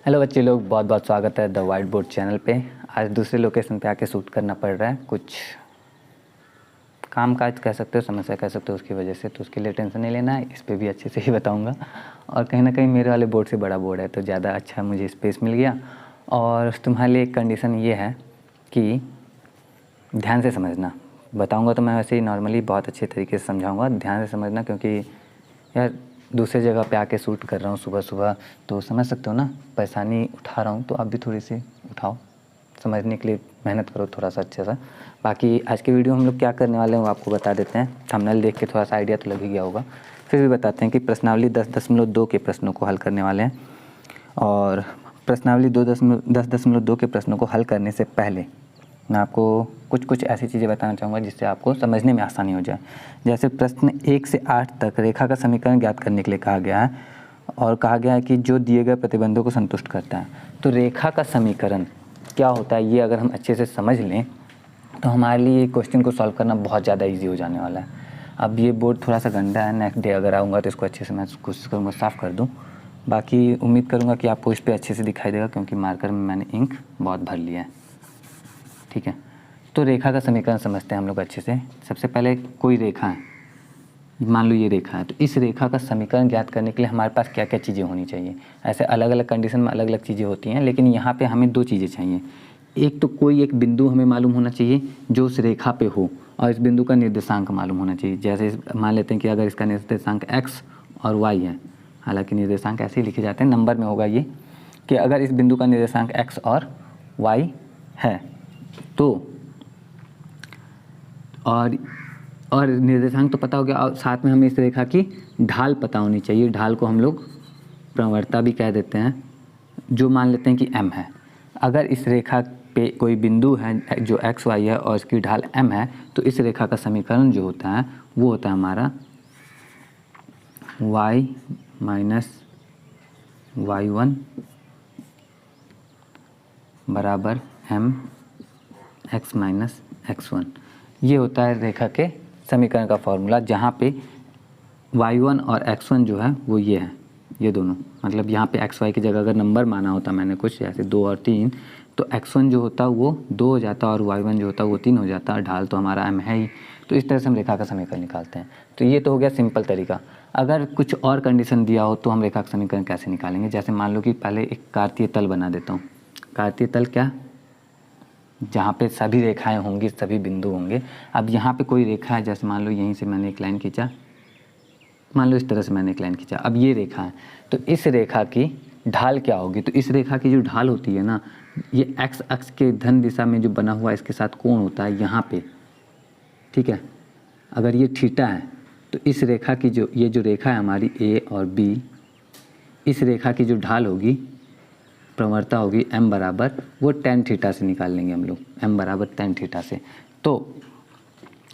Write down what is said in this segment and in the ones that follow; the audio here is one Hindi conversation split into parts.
हेलो बच्चे लोग, बहुत बहुत स्वागत है द वाइट बोर्ड चैनल पे। आज दूसरे लोकेशन पे आके शूट करना पड़ रहा है, कुछ काम काज कह सकते हो, समस्या कह सकते हो, उसकी वजह से। तो उसके लिए टेंशन नहीं लेना है, इस पे भी अच्छे से ही बताऊंगा। और कहीं ना कहीं मेरे वाले बोर्ड से बड़ा बोर्ड है तो ज़्यादा अच्छा मुझे स्पेस मिल गया। और तुम्हारे लिए एक कंडीशन ये है कि ध्यान से समझना। बताऊँगा तो मैं वैसे ही नॉर्मली बहुत अच्छे तरीके से समझाऊँगा, ध्यान से समझना, क्योंकि यार दूसरे जगह पे आके शूट कर रहा हूँ सुबह सुबह, तो समझ सकते हो ना, परेशानी उठा रहा हूँ, तो आप भी थोड़ी सी उठाओ, समझने के लिए मेहनत करो थोड़ा सा अच्छे सा। बाकी आज के वीडियो हम लोग क्या करने वाले हैं वो आपको बता देते हैं। थंबनेल देख के थोड़ा सा आइडिया तो लग ही गया होगा, फिर भी बताते हैं कि प्रश्नावली 10.2 के प्रश्नों को हल करने वाले हैं। और प्रश्नावली 10.2 के प्रश्नों को हल करने से पहले मैं आपको कुछ ऐसी चीज़ें बताना चाहूँगा जिससे आपको समझने में आसानी हो जाए। जैसे प्रश्न 1 से 8 तक रेखा का समीकरण ज्ञात करने के लिए कहा गया है, और कहा गया है कि जो दिए गए प्रतिबंधों को संतुष्ट करता है। तो रेखा का समीकरण क्या होता है, ये अगर हम अच्छे से समझ लें तो हमारे लिए क्वेश्चन को सॉल्व करना बहुत ज़्यादा ईजी हो जाने वाला है। अब ये बोर्ड थोड़ा सा गंदा है, नेक्स्ट डे अगर आऊँगा तो इसको अच्छे से मैं कोशिश करूँगा साफ़ कर दूँ। बाकी उम्मीद करूँगा कि आपको इस पर अच्छे से दिखाई देगा, क्योंकि मार्कर में मैंने इंक बहुत भर लिया है। ठीक है, तो रेखा का समीकरण समझते हैं हम लोग अच्छे से। सबसे पहले कोई रेखा है, मान लो ये रेखा है, तो इस रेखा का समीकरण ज्ञात करने के लिए हमारे पास क्या क्या चीज़ें होनी चाहिए। ऐसे अलग अलग कंडीशन में अलग अलग चीज़ें होती हैं, लेकिन यहाँ पे हमें दो चीज़ें चाहिए। एक तो कोई एक बिंदु हमें मालूम होना चाहिए जो उस रेखा पे हो, और इस बिंदु का निर्देशांक मालूम होना चाहिए। जैसे मान लेते हैं कि अगर इसका निर्देशांक x और y है, हालांकि निर्देशांक ऐसे ही लिखे जाते हैं, नंबर में होगा ये कि अगर इस बिंदु का निर्देशांक x और y है तो और निर्देशांक तो पता हो गया, और साथ में हमें इस रेखा की ढाल पता होनी चाहिए। ढाल को हम लोग प्रवणता भी कह देते हैं, जो मान लेते हैं कि m है। अगर इस रेखा पे कोई बिंदु है जो x y है और इसकी ढाल m है, तो इस रेखा का समीकरण जो होता है वो होता है हमारा y माइनस y1 बराबर m x माइनस x1। ये होता है रेखा के समीकरण का फॉर्मूला, जहाँ पे y1 और x1 जो है वो ये है, ये दोनों। मतलब यहाँ पे x y की जगह अगर नंबर माना होता मैंने कुछ, जैसे 2 और 3, तो x1 जो होता वो 2 हो जाता और y1 जो होता वो 3 हो जाता, ढाल तो हमारा m है ही। तो इस तरह से हम रेखा का समीकरण निकालते हैं। तो ये तो हो गया सिंपल तरीका। अगर कुछ और कंडीशन दिया हो तो हम रेखा का समीकरण कैसे निकालेंगे। जैसे मान लो कि पहले एक कार्तीय तल बना देता हूँ। कार्तीय तल क्या, जहाँ पे सभी रेखाएं होंगी, सभी बिंदु होंगे। अब यहाँ पे कोई रेखा है, जैसे मान लो यहीं से मैंने एक लाइन खींचा, मान लो इस तरह से मैंने एक लाइन खींचा। अब ये रेखा है, तो इस रेखा की ढाल क्या होगी। तो इस रेखा की जो ढाल होती है ना, ये x अक्ष के धन दिशा में जो बना हुआ इसके साथ कोण होता है यहाँ पे, ठीक है। अगर ये थीटा है तो इस रेखा की जो ये जो रेखा है हमारी a और b, इस रेखा की जो ढाल होगी, प्रवणता होगी m बराबर, वो tan थीटा से निकाल लेंगे हम लोग, m बराबर tan थीटा से। तो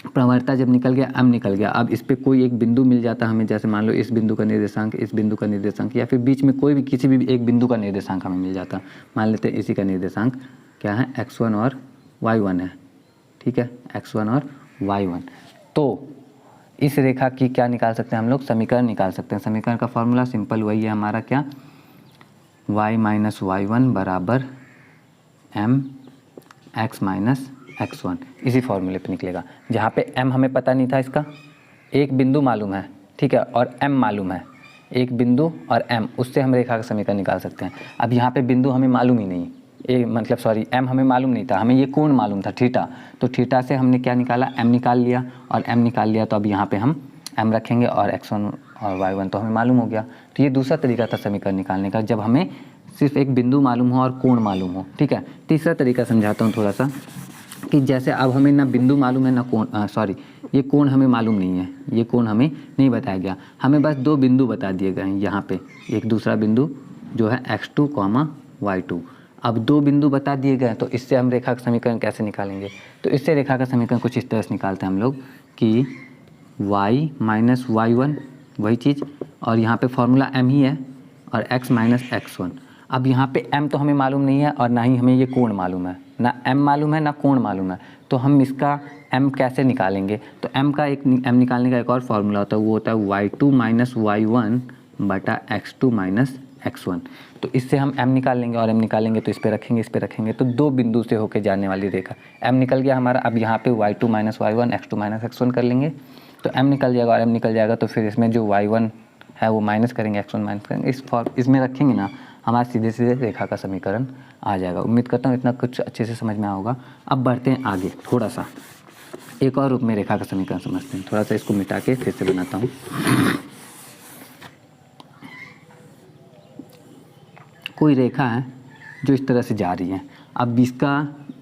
प्रवणता जब निकल गया, m निकल गया। अब इस पे कोई एक बिंदु मिल जाता हमें, जैसे मान लो इस बिंदु का निर्देशांक, इस बिंदु का निर्देशांक, या फिर बीच में कोई भी किसी भी एक बिंदु का निर्देशांक हमें मिल जाता। मान लेते हैं इसी का निर्देशांक क्या है, x1 और y1 है, ठीक है, x1 और y1। तो इस रेखा की क्या निकाल सकते हैं हम लोग, समीकरण निकाल सकते हैं। समीकरण का फॉर्मूला सिंपल वही है हमारा, क्या, y माइनस y1 बराबर m x माइनस x1। इसी फॉर्मूले पे निकलेगा, जहाँ पे m हमें पता नहीं था, इसका एक बिंदु मालूम है, ठीक है, और m मालूम है, एक बिंदु और m, उससे हम रेखा का समीकरण निकाल सकते हैं। अब यहाँ पे बिंदु हमें मालूम ही नहीं, मतलब सॉरी, m हमें मालूम नहीं था, हमें ये कोण मालूम था थीटा। तो थीटा से हमने क्या निकाला, m निकाल लिया, और m निकाल लिया तो अब यहाँ पे हम m रखेंगे, और x1 और y1 तो हमें मालूम हो गया। तो ये दूसरा तरीका था समीकरण निकालने का, जब हमें सिर्फ एक बिंदु मालूम हो और कोण मालूम हो, ठीक है। तीसरा तरीका समझाता हूँ थोड़ा सा, कि जैसे अब हमें ना बिंदु मालूम है ना कोण, सॉरी, ये कोण हमें मालूम नहीं है, ये कोण हमें नहीं बताया गया, हमें बस दो बिंदु बता दिए गए हैं यहाँ पे, एक दूसरा बिंदु जो है x2, y2। अब दो बिंदु बता दिए गए, तो इससे हम रेखा का समीकरण कैसे निकालेंगे। तो इससे रेखा का समीकरण कुछ इस तरह से निकालते हैं हम लोग कि y माइनस y1 वही चीज़, और यहाँ पे फॉर्मूला m ही है, और x माइनस x1। अब यहाँ पे m तो हमें मालूम नहीं है, और ना ही हमें ये कोण मालूम है, ना m मालूम है ना कोण मालूम है। तो हम इसका m कैसे निकालेंगे। तो m का एक m निकालने का एक और फार्मूला होता है, वो होता है y2 माइनस y1 बटा x2 माइनस x1। तो इससे हम m निकाल लेंगे और m निकालेंगे तो इस पे रखेंगे, इस पे रखेंगे, तो 2 बिंदु से होके जाने वाली रेखा m निकल गया हमारा। अब यहाँ पे y2 minus y1 x2 minus x1 कर लेंगे तो m निकल जाएगा और m निकल जाएगा। तो फिर इसमें जो y1 है वो माइनस करेंगे, x1 माइनस करेंगे, इसमें रखेंगे ना, हमारा सीधे सीधे रेखा का समीकरण आ जाएगा। उम्मीद करता हूँ इतना कुछ अच्छे से समझ में आया होगा। अब बढ़ते हैं आगे, थोड़ा सा एक और रूप में रेखा का समीकरण समझते हैं। थोड़ा सा इसको मिटा के फिर से बनाता हूँ। कोई रेखा है जो इस तरह से जा रही है। अब इसका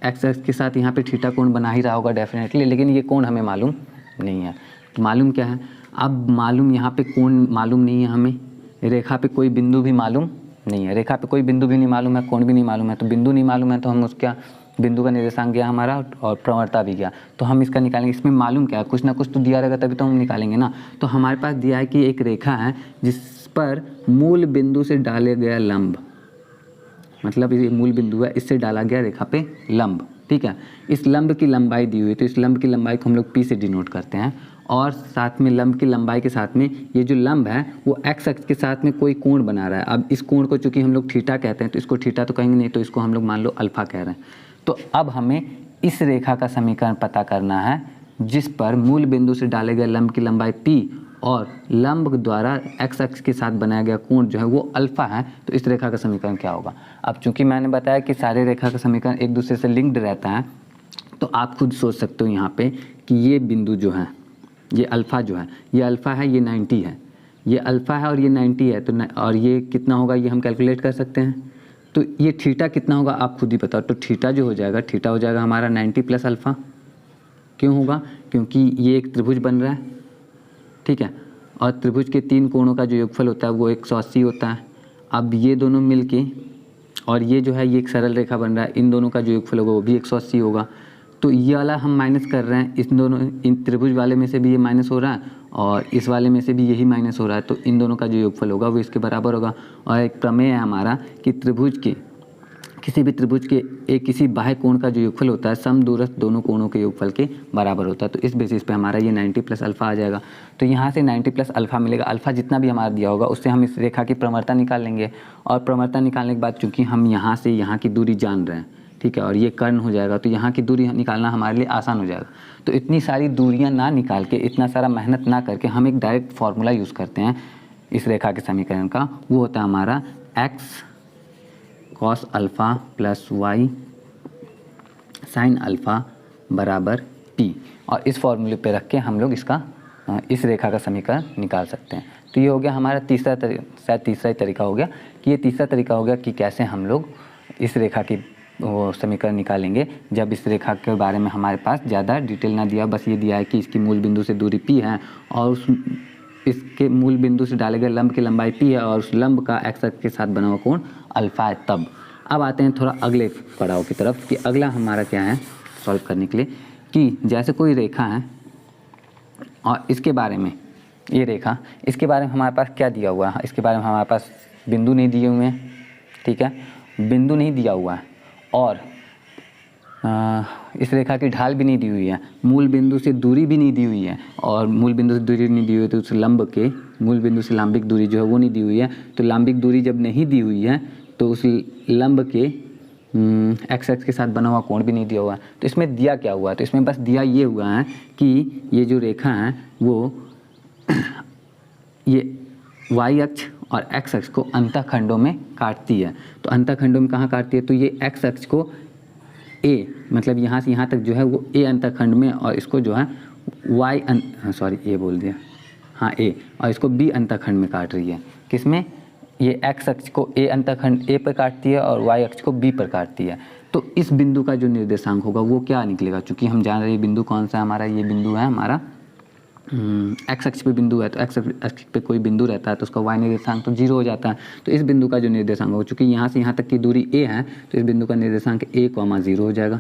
एक्स एक्स के साथ यहाँ पे थीटा कोण बना ही रहा होगा डेफिनेटली, लेकिन ये कोण हमें मालूम नहीं है। तो मालूम क्या है, अब मालूम यहाँ पे कोण मालूम नहीं है हमें, रेखा पे कोई बिंदु भी मालूम नहीं है, रेखा पे कोई बिंदु भी नहीं मालूम है, कोण भी नहीं मालूम है। तो बिंदु नहीं मालूम है तो हम उसका बिंदु का निर्देशांक गया हमारा और प्रवणता भी गया, तो हम इसका निकालेंगे। इसमें मालूम क्या है, कुछ ना कुछ तो दिया रहेगा तभी तो हम निकालेंगे ना। तो हमारे पास दिया है कि एक रेखा है जिस पर मूल बिंदु से डाले गया लंब, मतलब ये मूल बिंदु है, इससे डाला गया रेखा पे लंब, ठीक है। इस लंब की लंबाई दी हुई, तो इस लंब की लंबाई को हम लोग p से डिनोट करते हैं। और साथ में लंब की लंबाई के साथ में ये जो लंब है वो x अक्ष के साथ में कोई कोण बना रहा है। अब इस कोण को चूंकि हम लोग थीटा कहते हैं तो इसको थीटा तो कहेंगे नहीं, तो इसको हम लोग मान लो अल्फा कह रहे हैं। तो अब हमें इस रेखा का समीकरण पता करना है जिस पर मूल बिंदु से डाले गए लंब की लंबाई p और लंब द्वारा x अक्ष के साथ बनाया गया कोण जो है वो अल्फा है। तो इस रेखा का समीकरण क्या होगा। अब चूंकि मैंने बताया कि सारे रेखा का समीकरण एक दूसरे से लिंक्ड रहता है, तो आप खुद सोच सकते हो यहाँ पे कि ये बिंदु जो है, ये अल्फ़ा जो है, ये अल्फ़ा है, ये 90 है, ये अल्फ़ा है और ये 90 है। तो और ये कितना होगा ये हम कैलकुलेट कर सकते हैं। तो ये थीटा कितना होगा आप खुद ही बताओ। तो थीटा जो हो जाएगा, थीटा हो जाएगा हमारा 90 प्लस अल्फ़ा। क्यों होगा, क्योंकि ये एक त्रिभुज बन रहा है, ठीक है, और त्रिभुज के 3 कोणों का जो योगफल होता है वो 180 होता है। अब ये दोनों मिलके और ये जो है ये एक सरल रेखा बन रहा है, इन दोनों का जो योगफल होगा वो भी 180 होगा। तो ये वाला हम माइनस कर रहे हैं, इस दोनों इन त्रिभुज वाले में से भी ये माइनस हो रहा है और इस वाले में से भी यही माइनस हो रहा है। तो इन दोनों का जो योगफल होगा वो इसके बराबर होगा। और एक प्रमेय है हमारा कि त्रिभुज के किसी भी त्रिभुज के एक किसी बाह्य कोण का जो योगफल होता है समदूरस्थ दोनों कोणों के योगफल के बराबर होता है। तो इस बेसिस पे हमारा ये 90 प्लस अल्फ़ा आ जाएगा। तो यहाँ से 90 प्लस अल्फ़ा मिलेगा। अल्फ़ा जितना भी हमारा दिया होगा उससे हम इस रेखा की प्रवणता निकाल लेंगे और प्रवणता निकालने के बाद चूँकि हम यहाँ से यहाँ की दूरी जान रहे हैं, ठीक है, और ये कर्ण हो जाएगा, तो यहाँ की दूरी निकालना हमारे लिए आसान हो जाएगा। तो इतनी सारी दूरियाँ ना निकाल के, इतना सारा मेहनत ना करके हम एक डायरेक्ट फार्मूला यूज़ करते हैं इस रेखा के समीकरण का। वो होता है हमारा x cos alpha plus y sign alpha बराबर p, और इस फॉर्मूले पे रख के हम लोग इसका इस रेखा का समीकरण निकाल सकते हैं। तो ये हो गया हमारा शायद तीसरा ही तरीका हो गया कि ये तीसरा तरीका हो गया कि कैसे हम लोग इस रेखा की वो समीकरण निकालेंगे जब इस रेखा के बारे में हमारे पास ज़्यादा डिटेल ना दिया, बस ये दिया है कि इसकी मूल बिंदु से दूरी p है और इसके मूल बिंदु से डाले गए लंब की लंबाई p है और उस लंब का x अक्ष के साथ बना हुआ कोण अल्फ़ा है। तब अब आते हैं थोड़ा अगले पड़ाव की तरफ कि अगला हमारा क्या है सॉल्व करने के लिए, कि जैसे कोई रेखा है और इसके बारे में, ये रेखा, इसके बारे में हमारे पास क्या दिया हुआ है, इसके बारे में हमारे पास बिंदु नहीं दिए हुए हैं, ठीक है, बिंदु नहीं दिया हुआ है और इस रेखा की ढाल भी नहीं दी हुई है, मूल बिंदु से दूरी भी नहीं दी हुई है और मूल बिंदु से दूरी नहीं दी हुई है तो उस लंब के मूल बिंदु से लंबिक दूरी जो है वो नहीं दी हुई है। तो लंबिक दूरी जब नहीं दी हुई है तो उस लंब के एक्स एक्स के साथ बना हुआ कोण भी नहीं दिया हुआ है। तो इसमें दिया क्या हुआ है, तो इसमें बस दिया ये हुआ है कि ये जो रेखा है वो ये y अक्ष और x अक्ष को अंतःखंडों में काटती है। तो अंतःखंडों में कहाँ काटती है, तो ये x अक्ष को a, मतलब यहाँ से यहाँ तक जो है वो a अंतःखंड में और इसको जो है a, और इसको b अंतःखंड में काट रही है। किसमें, ये x अक्ष को a अंतःखंड a पर काटती है और y अक्ष को b पर काटती है। तो इस बिंदु का जो निर्देशांक होगा वो क्या निकलेगा, क्योंकि हम जान रहे हैं बिंदु कौन सा है हमारा, ये बिंदु है हमारा एक्स अक्ष पे बिंदु है। तो एक्स अक्ष पे कोई बिंदु रहता है तो उसका y निर्देशांक तो 0 हो जाता है। तो इस बिंदु का जो निर्देशांक होगा, चूँकि यहाँ से यहाँ तक की दूरी a है तो इस बिंदु का निर्देशांक a,0 हो जाएगा,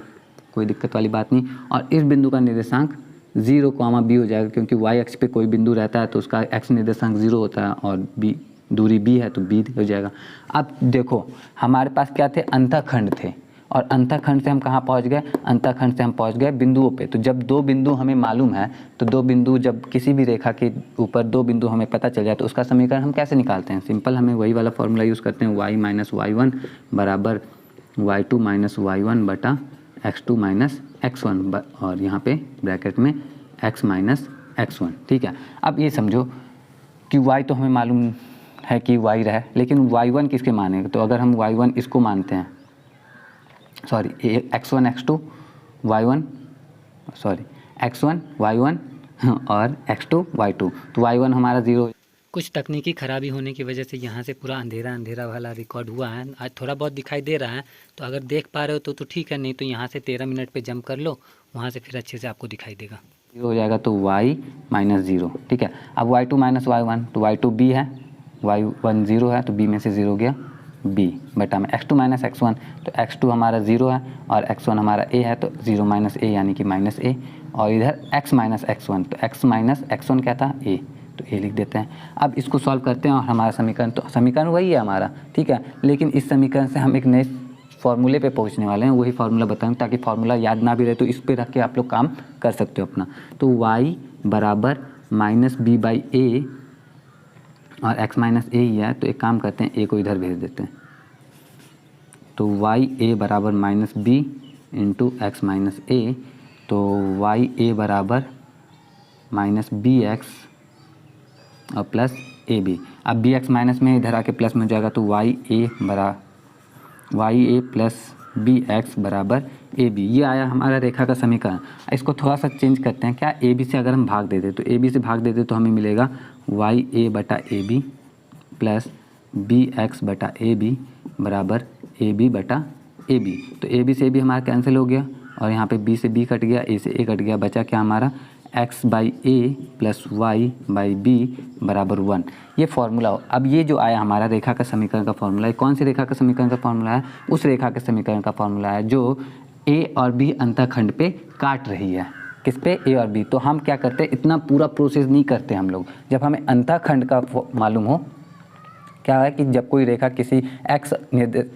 कोई दिक्कत वाली बात नहीं। और इस बिंदु का निर्देशांक 0,b हो जाएगा, क्योंकि y अक्ष पे कोई बिंदु रहता है तो उसका x निर्देशांक 0 होता है और b दूरी b है तो b हो जाएगा। अब देखो हमारे पास क्या थे, अंतःखंड थे और अंतःखंड से हम कहाँ पहुँच गए, अंतःखंड से हम पहुँच गए बिंदुओं पे। तो जब दो बिंदु हमें मालूम है, तो दो बिंदु जब किसी भी रेखा के ऊपर दो बिंदु हमें पता चल जाए तो उसका समीकरण हम कैसे निकालते हैं, सिंपल हमें वही वाला फॉर्मूला यूज़ करते हैं, y माइनस y1 बराबर y2 माइनस y1 बटा x2 माइनस x1 और यहाँ पे ब्रैकेट में x माइनस x1। ठीक है, अब ये समझो कि y तो हमें मालूम है कि y रहा है, लेकिन y1 किसके मानेंगे, तो अगर हम y1 इसको मानते हैं, sorry x1 x2 y1 sorry x1 y1 और x2 y2, तो y1 हमारा 0। कुछ तकनीकी खराबी होने की वजह से यहाँ से पूरा अंधेरा अंधेरा वाला रिकॉर्ड हुआ है, आज थोड़ा बहुत दिखाई दे रहा है, तो अगर देख पा रहे हो तो ठीक है, नहीं तो यहाँ से 13 मिनट पे जंप कर लो, वहाँ से फिर अच्छे से आपको दिखाई देगा। 0 हो जाएगा तो y माइनस 0। ठीक है, अब y2 माइनस y1, तो y2 b है, y1 0 है, तो b में से 0 गया b बटा में x2 माइनस x1, तो x2 हमारा 0 है और x1 हमारा a है, तो 0 माइनस a यानी कि माइनस a, और इधर x माइनस x1, तो x माइनस x1 क्या था a, तो a लिख देते हैं। अब इसको सॉल्व करते हैं और हमारा समीकरण, तो समीकरण वही है हमारा, ठीक है, लेकिन इस समीकरण से हम एक नए फॉर्मूले पे पहुंचने वाले हैं, वही फार्मूला बताएंगे ताकि फार्मूला याद ना भी रहे, तो इस पे रख के आप लोग काम कर सकते हो अपना। तो y बराबर माइनस बी बाई ए और x माइनस ए ही है, तो एक काम करते हैं a को इधर भेज देते हैं, तो y a बराबर minus B into X minus A, तो y a बराबर माइनस बी एक्स और प्लस ए बी। अब बी एक्स माइनस में इधर आके प्लस में हो जाएगा, तो Y A plus B X बराबर ए बी। ये आया हमारा रेखा का समीकरण। इसको थोड़ा सा चेंज करते हैं, क्या ए बी से अगर हम भाग दे दें, तो ए बी से भाग दे दें तो हमें मिलेगा वाई ए बटा a b plus B x बटा ए बी बराबर ए बी बटा ए बी। तो ए बी से ए बी हमारा कैंसिल हो गया और यहाँ पे बी से बी कट गया, ए से ए कट गया, बचा क्या हमारा x by a plus y by b बराबर 1। ये फार्मूला हो। अब ये जो आया हमारा रेखा का समीकरण का फार्मूला है, कौन सी रेखा का समीकरण का फार्मूला है, उस रेखा के समीकरण का फार्मूला है जो a और b अंतःखंड पे काट रही है। किस पे, a और b। तो हम क्या करते हैं, इतना पूरा प्रोसेस नहीं करते हम लोग। जब हमें अंतःखंड का मालूम हो, क्या है कि जब कोई रेखा किसी x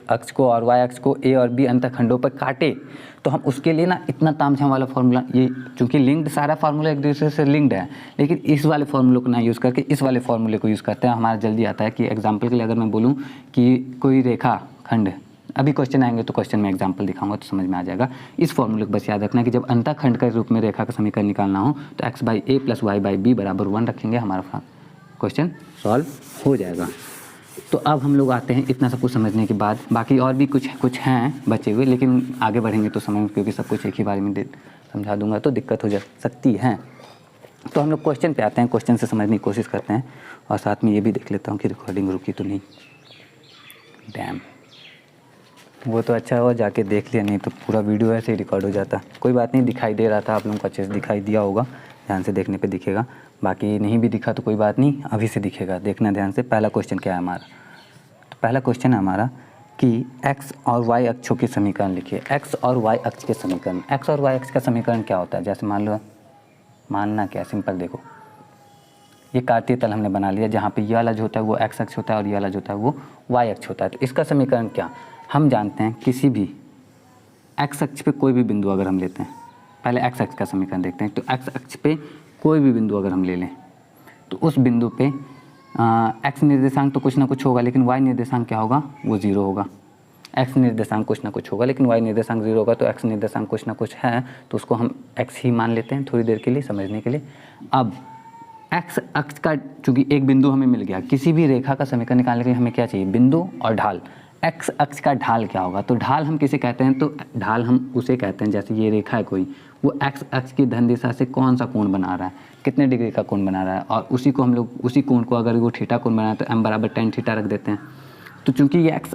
अक्ष को और y अक्ष को a और b अंतःखंडों पर काटे, तो हम उसके लिए ना इतना तामझाम वाला फार्मूला, ये चूंकि लिंक्ड सारा फार्मूला एक दूसरे से लिंक्ड है, लेकिन इस वाले फार्मूले को ना यूज़ करके इस वाले फार्मूले को यूज़ करते हैं, हमारा जल्दी आता है। कि एग्जांपल के लिए अगर मैं बोलूँ कि कोई रेखा खंड, अभी क्वेश्चन आएंगे तो क्वेश्चन में एग्जांपल दिखाऊंगा तो समझ में आ जाएगा। इस फॉर्मूले को बस याद रखना कि जब अंतःखंड के रूप में रेखा का समीकरण निकालना हो तो x by a plus y by b बराबर 1 रखेंगे, हमारा क्वेश्चन सॉल्व हो जाएगा। तो अब हम लोग आते हैं इतना सब कुछ समझने के बाद, बाकी और भी कुछ हैं बचे हुए, लेकिन आगे बढ़ेंगे तो समझ, क्योंकि सब कुछ एक ही बारे में समझा दूंगा तो दिक्कत हो जा सकती है। तो हम लोग क्वेश्चन पे आते हैं, क्वेश्चन से समझने की कोशिश करते हैं और साथ में ये भी देख लेता हूँ कि रिकॉर्डिंग रुकी तो नहीं। डैम, वो तो अच्छा हुआ जाके देख लिया, नहीं तो पूरा वीडियो ऐसे ही रिकॉर्ड हो जाता। कोई बात नहीं, दिखाई दे रहा था आप लोगों को अच्छे से दिखाई दिया होगा, ध्यान से देखने पे दिखेगा, बाकी नहीं भी दिखा तो कोई बात नहीं, अभी से दिखेगा, देखना ध्यान से। पहला क्वेश्चन क्या है हमारा, तो पहला क्वेश्चन है हमारा कि x और y अक्षों के समीकरण लिखिए। x और y अक्ष के समीकरण, x और y अक्ष का समीकरण क्या होता है, जैसे मान लो, मानना क्या, सिंपल देखो, ये कार्तीय तल हमने बना लिया, जहाँ पे ये वाला जो होता है वो x अक्ष होता है और ये वाला जो होता है वो y अक्ष होता है। तो इसका समीकरण क्या, हम जानते हैं किसी भी x अक्ष पे कोई भी बिंदु अगर हम लेते हैं, पहले x अक्ष का समीकरण देखते हैं। तो x अक्ष पे कोई भी बिंदु अगर हम ले लें तो उस बिंदु पे x निर्देशांक तो कुछ ना कुछ होगा, लेकिन y निर्देशांक क्या होगा, वो 0 होगा। x निर्देशांक कुछ ना कुछ होगा लेकिन y निर्देशांक 0 होगा, तो x निर्देशांक कुछ ना कुछ है तो उसको हम x ही मान लेते हैं थोड़ी देर के लिए समझने के लिए। अब x अक्ष का चूँकि एक बिंदु हमें मिल गया, किसी भी रेखा का समीकरण निकालने के लिए हमें क्या चाहिए, बिंदु और ढाल। x अक्ष का ढाल क्या होगा, तो ढाल हम किसे कहते हैं, तो ढाल हम उसे कहते हैं, जैसे ये रेखा है कोई, वो x अक्ष की धन दिशा से कौन सा कोण बना रहा है, कितने डिग्री का कोण बना रहा है, और उसी को हम लोग, उसी कोण को अगर वो थीटा कोण बनाए तो m बराबर tan थीटा रख देते हैं। तो चूंकि ये x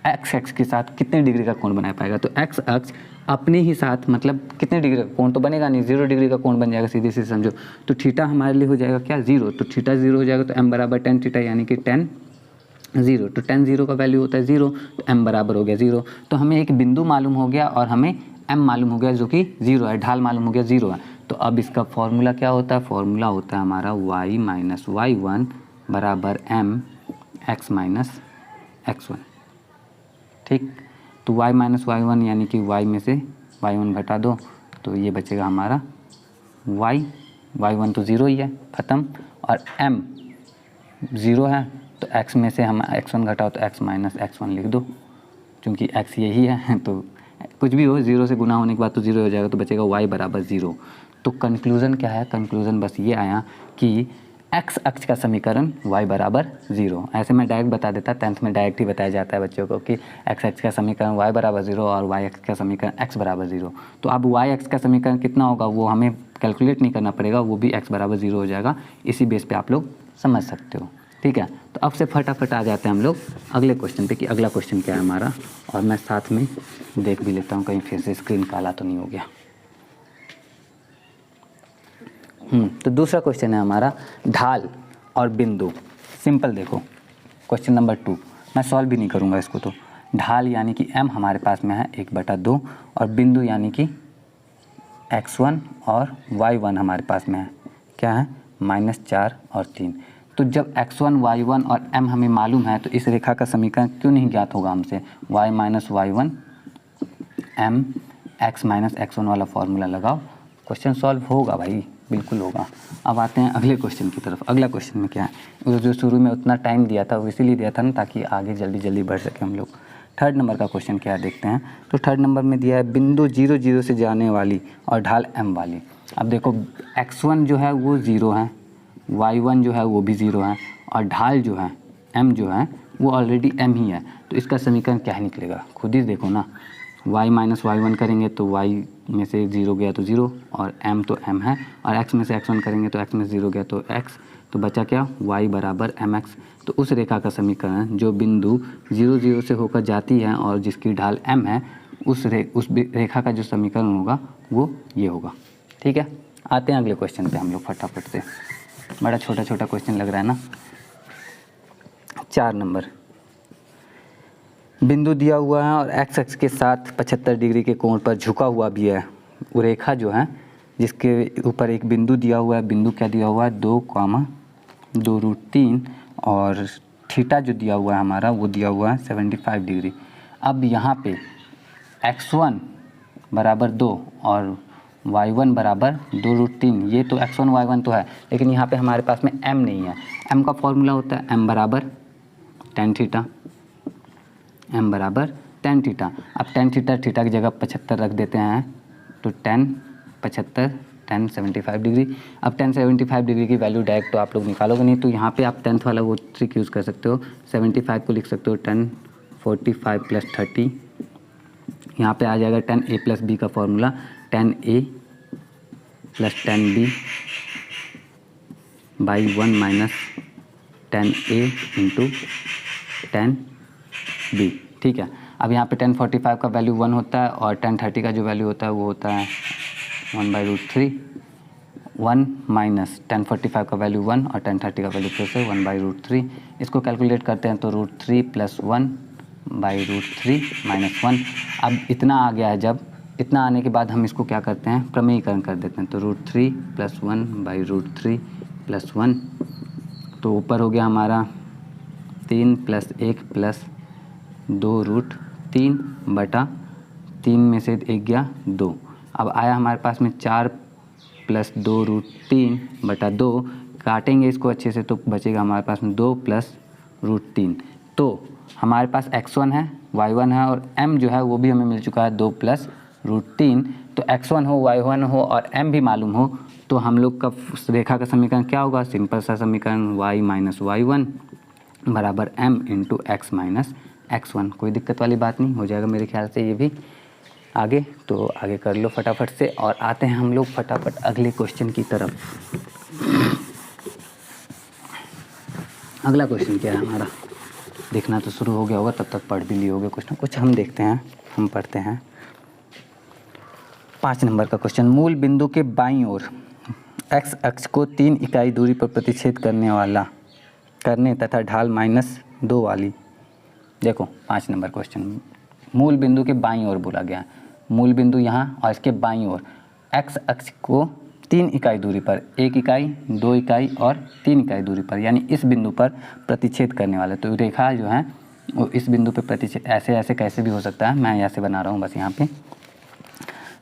अक्ष के साथ कितने डिग्री का कोण बना पाएगा, तो x अक्ष अपने ही साथ मतलब कितने डिग्री का कोण तो बनेगा नहीं, 0 डिग्री का कोण बन जाएगा, सीधे सीधे समझो। तो थीटा हमारे लिए हो जाएगा क्या, 0, तो थीटा 0 हो जाएगा, तो m बराबर tan थीटा यानी कि tan 0, तो tan 0 का वैल्यू होता है 0, तो m बराबर हो गया 0। तो हमें एक बिंदु मालूम हो गया और हमें m मालूम हो गया जो कि 0 है, ढाल मालूम हो गया 0 है। तो अब इसका फॉर्मूला क्या होता है, फॉर्मूला होता है हमारा y माइनस y1 बराबर m x माइनस x1। ठीक, तो y माइनस y1 यानी कि y में से y1 घटा दो तो ये बचेगा हमारा y1 तो 0 ही है, ख़त्म। और m 0 है तो x में से हम x1 घटाओ तो x माइनस x1 लिख दो, क्योंकि x यही है तो कुछ भी हो 0 से गुना होने के बाद तो 0 हो जाएगा, तो बचेगा y बराबर 0। तो कंक्लूज़न क्या है, कंक्लूज़न बस ये आया कि x अक्ष का समीकरण y बराबर 0। ऐसे मैं डायरेक्ट बता देता, 10th में डायरेक्ट ही बताया जाता है बच्चों को कि x अक्ष का समीकरण y बराबर 0 और y अक्ष का समीकरण x बराबर 0। तो अब y अक्ष का समीकरण कितना होगा वो हमें कैलकुलेट नहीं करना पड़ेगा, वो भी x बराबर 0 हो जाएगा। इसी बेस पे आप लोग समझ सकते हो, ठीक है। तो अब से फटाफट आ जाते हैं हम लोग अगले क्वेश्चन पे कि अगला क्वेश्चन क्या है हमारा, और मैं साथ में देख भी लेता हूँ कहीं फिर से स्क्रीन काला तो नहीं हो गया। तो दूसरा क्वेश्चन है हमारा ढाल और बिंदु। सिंपल देखो, क्वेश्चन नंबर 2 मैं सॉल्व भी नहीं करूँगा इसको। तो ढाल यानी कि m हमारे पास में है 1/2 और बिंदु यानी कि x1 और y1 हमारे पास में है, क्या है -4 और 3। तो जब x1 y1 और m हमें मालूम है तो इस रेखा का समीकरण क्यों नहीं ज्ञात होगा हमसे। y minus y1 m x minus x1 वाला फॉर्मूला लगाओ, क्वेश्चन सॉल्व होगा भाई, बिल्कुल होगा। अब आते हैं अगले क्वेश्चन की तरफ। अगला क्वेश्चन में क्या है, वो जो शुरू में उतना टाइम दिया था वो इसीलिए दिया था ना ताकि आगे जल्दी जल्दी बढ़ सके हम लोग। थर्ड नंबर का क्वेश्चन क्या है देखते हैं। तो थर्ड नंबर में दिया है बिंदु 0 0 से जाने वाली और ढाल m वाली। अब देखो x1 जो है वो 0 है, y1 जो है वो भी 0 है और ढाल जो है m जो है वो ऑलरेडी m ही है। तो इसका समीकरण क्या ही निकलेगा, खुद ही देखो ना। y माइनस y1 करेंगे तो y में से 0 गया तो 0 और m तो m है, और x में से x1 करेंगे तो x में से 0 गया तो x, तो बचा क्या y बराबर mx। तो उस रेखा का समीकरण जो बिंदु 0 0 से होकर जाती है और जिसकी ढाल m है, उस रेखा का जो समीकरण होगा वो ये होगा, ठीक है। आते हैं अगले क्वेश्चन पे हम लोग फटाफट से। बड़ा छोटा छोटा क्वेश्चन लग रहा है ना। 4 नंबर, बिंदु दिया हुआ है और x अक्ष के साथ 75 डिग्री के कोण पर झुका हुआ भी है। वो रेखा जो है जिसके ऊपर एक बिंदु दिया हुआ है, बिंदु क्या दिया हुआ है 2,2√3 और थीटा जो दिया हुआ है हमारा वो दिया हुआ है 75 डिग्री। अब यहाँ पे x1 बराबर 2 और y1 बराबर 2√3, ये तो x1 y1 तो है, लेकिन यहाँ पे हमारे पास में m नहीं है। m का फॉर्मूला होता है m बराबर tan थीटा, m बराबर tan थीटा। अब tan थीटा थीटा की जगह 75 रख देते हैं तो tan 75 tan 75 डिग्री। अब tan 75 डिग्री की वैल्यू डायरेक्ट तो आप लोग निकालोगे नहीं, तो यहाँ पे आप 10th वाला वो ट्रिक यूज़ कर सकते हो। 75 को लिख सकते हो tan 45 + 30, यहाँ पे आ जाएगा tan a + b का formula tan a + tan b by 1 minus tan a × tan b, ठीक है। अब यहाँ पे tan 45 का वैल्यू 1 होता है और tan 30 का जो वैल्यू होता है वो होता है 1/√3। 1 माइनस tan 45 का वैल्यू 1 और tan 30 का वैल्यू फिर से 1/√3। इसको कैलकुलेट करते हैं तो √3 + 1/√3 - 1। अब इतना आ गया है, जब इतना आने के बाद हम इसको क्या करते हैं प्रमेयीकरण कर देते हैं। तो √3 + 1/√3 + 1, तो ऊपर हो गया हमारा 3 + 1 + 2√3 बटा 3 में से 1 गया 2। अब आया हमारे पास में 4 + 2√3 बटा 2, काटेंगे इसको अच्छे से तो बचेगा हमारे पास में 2 + √3। तो हमारे पास x1 है, y1 है और m जो है वो भी हमें मिल चुका है 2 + √3। तो x1 हो, y1 हो और m भी मालूम हो तो हम लोग का रेखा का समीकरण क्या होगा, सिंपल सा समीकरण y माइनस y1 बराबर m × x माइनस x1। कोई दिक्कत वाली बात नहीं, हो जाएगा मेरे ख्याल से ये भी। आगे तो आगे कर लो फटाफट से, और आते हैं हम लोग फटाफट अगले क्वेश्चन की तरफ। अगला क्वेश्चन क्या है हमारा, देखना तो शुरू हो गया होगा, तब तक पढ़ भी लिए होगे कुछ ना कुछ। हम देखते हैं, हम पढ़ते हैं 5 नंबर का क्वेश्चन। मूल बिंदु के बाईं ओर x अक्ष को 3 इकाई दूरी पर प्रतिच्छेद करने तथा ढाल -2 वाली। देखो 5 नंबर क्वेश्चन, मूल बिंदु के बाईं ओर बोला गया है। मूल बिंदु यहाँ और इसके बाईं ओर x अक्ष को 3 इकाई दूरी पर, 1 इकाई 2 इकाई और 3 इकाई दूरी पर, यानी इस बिंदु पर प्रतिच्छेद करने वाले। तो रेखा जो है और इस बिंदु पे प्रतिच्छेद ऐसे ऐसे कैसे भी हो सकता है, मैं ऐसे बना रहा हूँ बस यहाँ पे।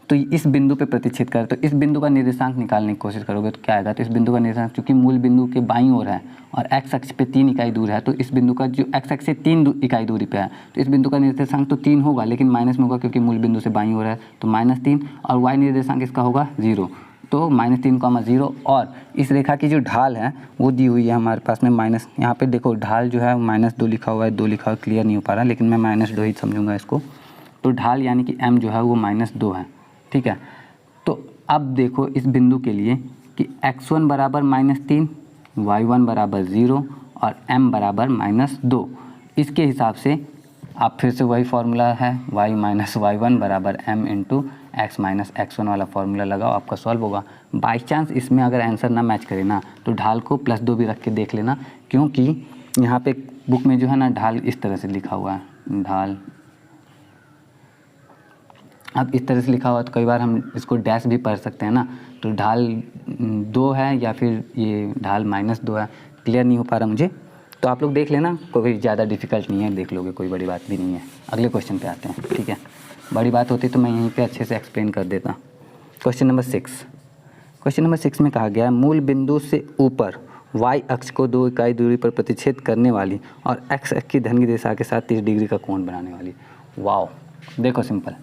तो इस बिंदु पे प्रतिच्छेद करें तो इस बिंदु का निर्देशांक निकालने की कोशिश करोगे तो क्या आएगा, तो इस बिंदु का निर्देशांक चूंकि मूल बिंदु के बाईं ओर है और x अक्ष पे 3 इकाई दूर है, तो इस बिंदु का जो x अक्ष से 3 इकाई दूरी पे है तो इस बिंदु का निर्देशांक तो 3 होगा, लेकिन माइनस में होगा क्योंकि मूल बिंदु से बाईं ओर है, तो -3 और y निर्देशांक इसका होगा 0, तो -3, 0। और इस रेखा की जो ढाल है वो दी हुई है हमारे पास में माइनस, यहाँ पे देखो ढाल जो है -2 लिखा हुआ है, 2 लिखा हुआ क्लियर नहीं हो पा रहा, लेकिन मैं -2 ही समझूंगा इसको। तो ढाल यानी कि m जो है वो -2 है, ठीक है। तो अब देखो इस बिंदु के लिए कि x1 बराबर -3, y1 बराबर 0 और m बराबर -2। इसके हिसाब से आप फिर से वही फार्मूला है y माइनस y1 बराबर m into x minus x1 वाला फार्मूला लगाओ, आपका सॉल्व होगा। बाई चांस इसमें अगर आंसर ना मैच करे ना तो ढाल को +2 भी रख के देख लेना, क्योंकि यहाँ पे बुक में जो है ना ढाल इस तरह से लिखा हुआ है, ढाल अब इस तरह से लिखा हुआ तो कई बार हम इसको डैश भी पढ़ सकते हैं ना, तो ढाल 2 है या फिर ये ढाल -2 है, क्लियर नहीं हो पा रहा मुझे, तो आप लोग देख लेना, कोई ज़्यादा डिफिकल्ट नहीं है, देख लोगे कोई बड़ी बात भी नहीं है। अगले क्वेश्चन पे आते हैं, ठीक है। बड़ी बात होती तो मैं यहीं पे अच्छे से एक्सप्लेन कर देता। क्वेश्चन नंबर 6, क्वेश्चन नंबर 6 में कहा गया है मूल बिंदु से ऊपर y अक्ष को 2 इकाई दूरी पर प्रतिच्छेद करने वाली और x अक्ष की धन की दिशा के साथ 30 डिग्री का कोण बनाने वाली। वाओ, देखो सिंपल,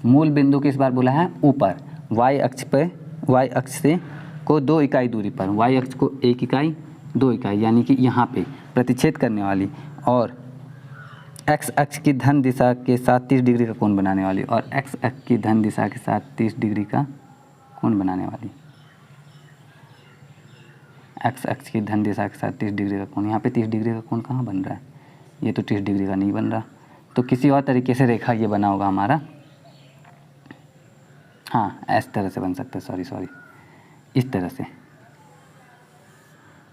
मूल बिंदु किस बार बोला है, ऊपर, y अक्ष पे, y अक्ष से को 2 इकाई दूरी पर, y अक्ष को 1 इकाई 2 इकाई यानी कि यहाँ पे प्रतिच्छेद करने वाली और x अक्ष की धन दिशा के साथ 30 डिग्री का कोण बनाने वाली, और x अक्ष की धन दिशा के साथ 30 डिग्री का कोण बनाने वाली, x अक्ष की धन दिशा के साथ 30 डिग्री का कोण। यहाँ पे 30 डिग्री का कोण कहाँ बन रहा है, ये तो 30 डिग्री का नहीं बन रहा, तो किसी और तरीके से रेखा ये बना होगा हमारा, हाँ इस तरह से बन सकता है, सॉरी इस तरह से,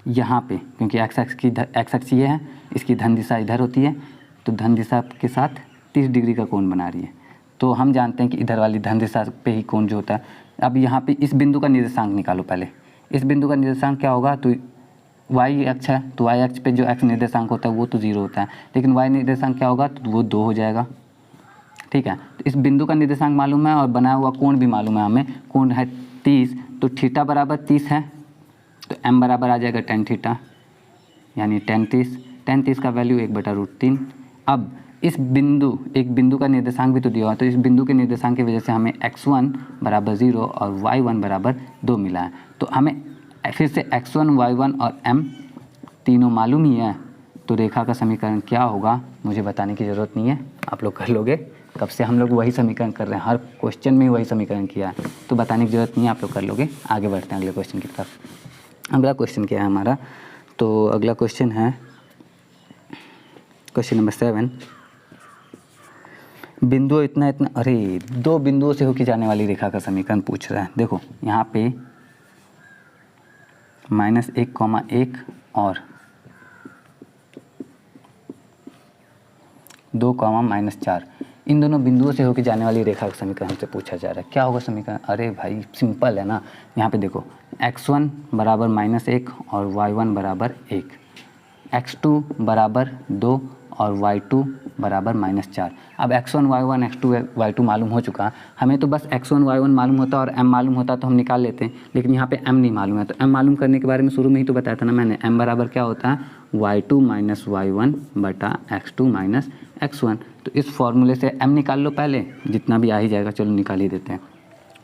यहाँ पे क्योंकि x अक्ष ये है, इसकी धन दिशा इधर होती है, तो धन दिशा के साथ 30 डिग्री का कोण बना रही है, तो हम जानते हैं कि इधर वाली धन दिशा पे ही कोण जो होता है। अब यहाँ पे इस बिंदु का निर्देशांक निकालो, पहले इस बिंदु का निर्देशांक क्या होगा, तो y अक्ष है, तो y अक्ष पे जो x निर्देशांक होता है वो तो 0 होता है, लेकिन y निर्देशांक क्या होगा, तो वो 2 हो जाएगा, ठीक है। तो इस बिंदु का निर्देशांक मालूम है और बनाया हुआ कोण भी मालूम है हमें, कोण है 30, तो थीटा बराबर 30 है, तो m बराबर आ जाएगा tan थीटा, यानी tan 30 का वैल्यू 1/√3। अब इस बिंदु, एक बिंदु का निर्देशांक भी तो दिया हुआ है, तो इस बिंदु के निर्देशांक की वजह से हमें x1 बराबर 0 और y1 बराबर 2 मिला है, तो हमें फिर से x1, y1 और m तीनों मालूम ही है, तो रेखा का समीकरण क्या होगा मुझे बताने की ज़रूरत नहीं है, आप लोग कर लोगे, कब से हम लोग वही समीकरण कर रहे हैं, हर क्वेश्चन में वही समीकरण किया है, तो बताने की ज़रूरत नहीं है, आप लोग कर लोगे। आगे बढ़ते हैं अगले क्वेश्चन की तरफ। अगला क्वेश्चन क्या है हमारा, तो अगला क्वेश्चन है क्वेश्चन नंबर 7, बिंदु इतना, अरे 2 बिंदुओं से होकर जाने वाली रेखा का समीकरण पूछ रहा है। देखो यहाँ पे -1,1 और 2,-4 इन दोनों बिंदुओं से होकर जाने वाली रेखा का समीकरण हमसे पूछा जा रहा है। क्या होगा समीकरण, अरे भाई सिंपल है ना, यहाँ पे देखो x1 बराबर -1 और y1 बराबर 1, x2 बराबर 2 और y2 बराबर -4। अब x1 y1 x2 y2 मालूम हो चुका, हमें तो बस x1 y1 मालूम होता और m मालूम होता तो हम निकाल लेते हैं, लेकिन यहाँ पे m नहीं मालूम है, तो m मालूम करने के बारे में शुरू में ही तो बताया था ना मैंने, m बराबर क्या होता है y2 माइनस y1 बटा x2 माइनस x1। तो इस फॉर्मूले से m निकाल लो पहले, जितना भी आ ही जाएगा, चलो निकाल ही देते हैं।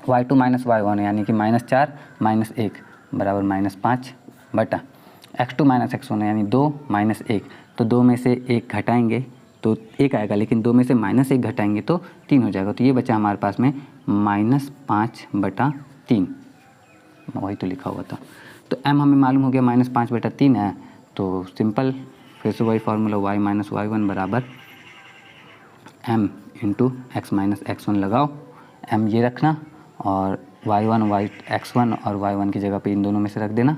y2 माइनस y1 यानी कि -4 - 1 बराबर -5 बटा x2 माइनस x1 यानी 2 - 1, तो 2 में से 1 घटाएंगे तो 1 आएगा, लेकिन 2 में से -1 घटाएंगे तो 3 हो जाएगा, तो ये बचा हमारे पास में -5/3, वही तो लिखा हुआ था। तो m हमें मालूम हो गया -5/3 है, तो सिंपल फिर से वही फार्मूला y माइनस y1 बराबर m into x minus x1 लगाओ, m ये रखना और x1 और y1 की जगह पे इन दोनों में से रख देना,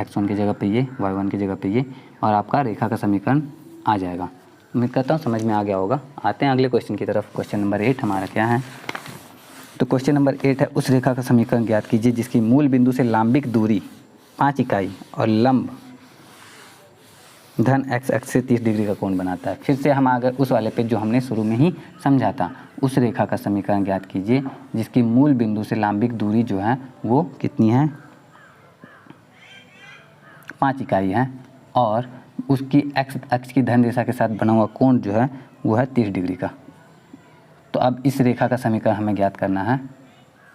x1 की जगह पे ये, y1 की जगह पे ये, और आपका रेखा का समीकरण आ जाएगा। उम्मीद करता हूँ समझ में आ गया होगा। आते हैं अगले क्वेश्चन की तरफ। क्वेश्चन नंबर 8 हमारा क्या है, तो क्वेश्चन नंबर 8 है, उस रेखा का समीकरण ज्ञात कीजिए जिसकी मूल बिंदु से लांबिक दूरी 5 इकाई और लंब धन एक्स एक्स से 30 डिग्री का कोण बनाता है। फिर से हम अगर उस वाले पे जो हमने शुरू में ही समझा था, उस रेखा का समीकरण ज्ञात कीजिए जिसकी मूल बिंदु से लांबिक दूरी जो है वो कितनी है, 5 इकाई है, और उसकी एक्स अक्ष की धन दिशा के साथ बना हुआ कोण जो है वो है 30 डिग्री का। तो अब इस रेखा का समीकरण हमें ज्ञात करना है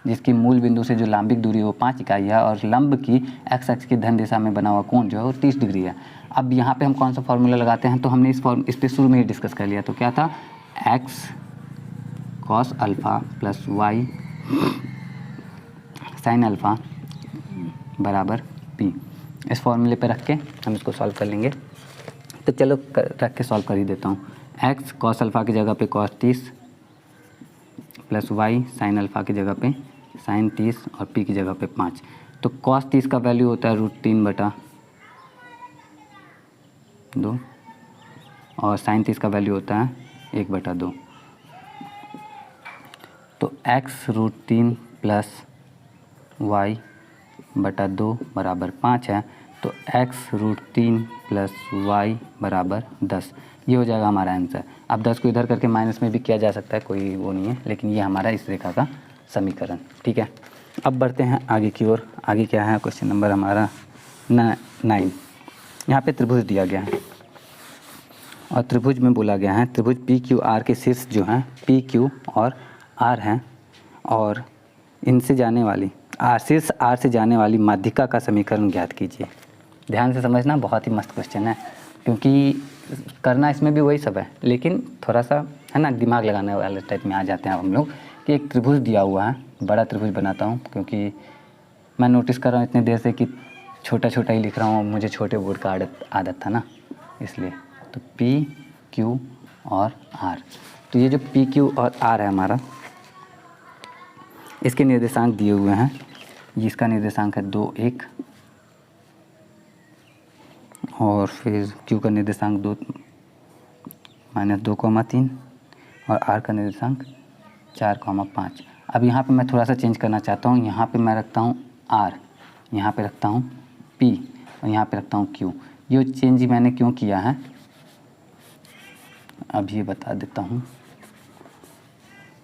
जिसकी मूल बिंदु से जो लांबिक दूरी वो 5 इकाई है और लंब की एक्स अक्ष की धन दिशा में बना हुआ कोण जो है वो 30 डिग्री है। अब यहाँ पे हम कौन सा फॉर्मूला लगाते हैं, तो हमने इस पे शुरू में ही डिस्कस कर लिया। तो क्या था, x cos alpha plus y sine alpha बराबर पी। इस फॉर्मूले पे रख के हम इसको सॉल्व कर लेंगे। तो चलो रख के सॉल्व कर ही देता हूँ। एक्स कॉस अल्फ़ा की जगह पे cos 30 plus y sine alpha की जगह पे साइन 30 और पी की जगह पे 5। तो कॉस 30 का वैल्यू होता है √3/2 और साइन 30 का वैल्यू होता है 1/2। तो x √3 प्लस y/2 बराबर 5 है। तो x √3 प्लस y बराबर 10, ये हो जाएगा हमारा आंसर। अब 10 को इधर करके माइनस में भी किया जा सकता है, कोई वो नहीं है, लेकिन ये हमारा इस रेखा का समीकरण। ठीक है, अब बढ़ते हैं आगे की ओर। आगे क्या है, क्वेश्चन नंबर हमारा 9। यहाँ पे त्रिभुज दिया गया है और त्रिभुज में बोला गया है त्रिभुज PQR के शीर्ष जो हैं PQ और R हैं, और इनसे जाने वाली शीर्ष R से जाने वाली माध्यिका का समीकरण ज्ञात कीजिए। ध्यान से समझना, बहुत ही मस्त क्वेश्चन है, क्योंकि करना इसमें भी वही सब है, लेकिन थोड़ा सा है ना दिमाग लगाने वाले टाइप में आ जाते हैं हम लोग। कि एक त्रिभुज दिया हुआ है, बड़ा त्रिभुज बनाता हूँ, क्योंकि मैं नोटिस कर रहा हूँ इतने देर से कि छोटा छोटा ही लिख रहा हूँ, मुझे छोटे बोर्ड का आदत था ना, इसलिए। तो P, Q और R, तो ये जो P, Q और R है हमारा, इसके निर्देशांक दिए हुए हैं। इसका निर्देशांक है 2, 1 और फिर Q का निर्देशांक 2 -2,3 और R का निर्देशांक 4,5। अब यहाँ पे मैं थोड़ा सा चेंज करना चाहता हूँ। यहाँ पे मैं रखता हूँ R, यहाँ पे रखता हूँ P और यहाँ पे रखता हूँ Q। ये चेंज मैंने क्यों किया है अब ये बता देता हूँ।